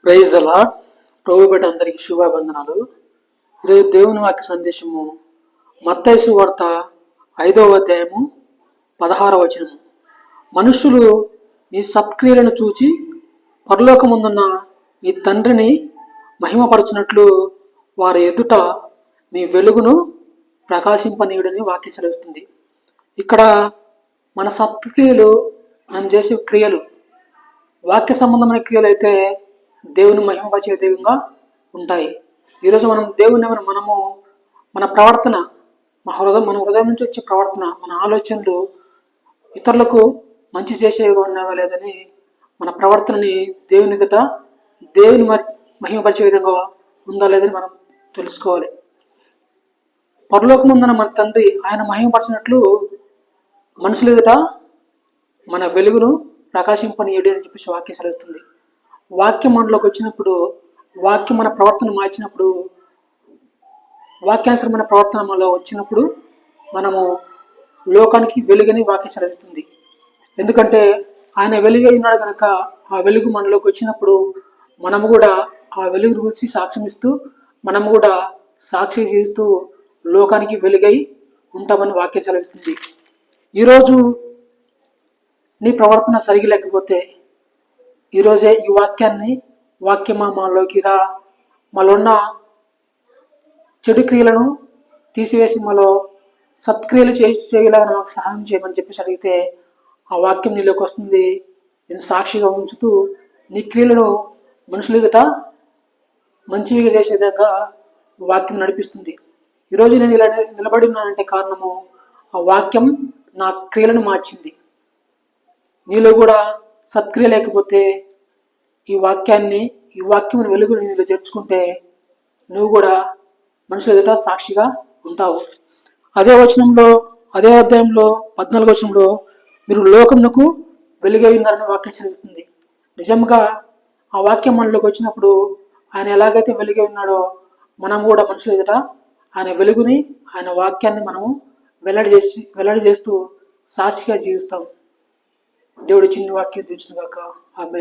Praise the lord. ప్రభు బిడ్డ అందరికీ శుభాబంధనాలు. ఈరోజు దేవుని వాక్య సందేశము మత్తయి సువార్త 5వ అధ్యాయము 16వ వచనము. మనుషులు మీ సత్క్రియలను చూచి పరలోకముందున్న మీ తండ్రిని మహిమపరచునట్లు వారి ఎదుట మీ వెలుగును ప్రకాశింపనీయుడని వాక్యం సెలవిస్తుంది. ఇక్కడ మన సత్క్రియలు, మనం చేసే క్రియలు, వాక్య సంబంధమైన క్రియలు అయితే దేవుని మహిమపరిచే విధంగా ఉంటాయి. ఈరోజు మనం దేవుని మనము మన ప్రవర్తన, మన హృదయం నుంచి వచ్చే ప్రవర్తన, మన ఆలోచనలు ఇతరులకు మంచి చేసేవిగా ఉన్నావా లేదని మన ప్రవర్తనని దేవుని ఎదుట దేవుని మహిమపరిచే విధంగా ఉందా లేదని మనం తెలుసుకోవాలి. పరలోకముందున మన తండ్రి ఆయన మహిమపరిచినట్లు మనుషుల ఎదుట మన వెలుగును ప్రకాశింపనీయుడు అని చెప్పేసి వాక్యం సెలవుతుంది. వాక్యం మనలోకి వచ్చినప్పుడు, వాక్యం మన ప్రవర్తన మార్చినప్పుడు, వాక్యానుసరమైన ప్రవర్తన మనలో వచ్చినప్పుడు మనము లోకానికి వెలుగని వాక్యం సెలవిస్తుంది. ఎందుకంటే ఆయన వెలుగై ఉన్నాడు కనుక ఆ వెలుగు మనలోకి వచ్చినప్పుడు మనము కూడా ఆ వెలుగు గురించి సాక్ష్యం ఇస్తూ, మనము కూడా సాక్షి జీవిస్తూ లోకానికి వెలుగై ఉంటామని వాక్యం సెలవిస్తుంది. ఈరోజు నీ ప్రవర్తన సరిగా లేకపోతే ఈరోజే ఈ వాక్యమా మనలోకి రా, మనలో ఉన్న చెడు క్రియలను తీసివేసి మనలో సత్క్రియలు చేయలాగా నాకు సహాయం చేయమని చెప్పేసి అడిగితే ఆ వాక్యం నీలోకి వస్తుంది. నేను సాక్షిగా ఉంచుతూ నీ క్రియలను మనుషుల ఎదుట మంచిగా చేసే విధంగా వాక్యం నడిపిస్తుంది. ఈరోజు నేను ఇలా నిలబడి ఉన్నానంటే కారణము ఆ వాక్యం నా క్రియలను మార్చింది. నీలో కూడా సత్క్రియ లేకపోతే ఈ వాక్యం వెలుగుని నీలో చేర్చుకుంటే నువ్వు కూడా మనుషుల ఎదుట సాక్షిగా ఉంటావు. అదే అధ్యాయంలో 14వ వచనంలో మీరు లోకమునకు వెలుగై ఉన్నారని వాక్యం చదివిస్తుంది. నిజంగా ఆ వాక్యం మనలోకి వచ్చినప్పుడు ఆయన ఎలాగైతే వెలుగై ఉన్నాడో మనం కూడా మనుషుల ఎదుట ఆయన వెలుగుని, ఆయన వాక్యాన్ని మనము వెల్లడి చేస్తూ సాక్షిగా జీవిస్తాం. దేవుడి చిన్న వాక్యం తెచ్చిన గాక. ఆమేన్.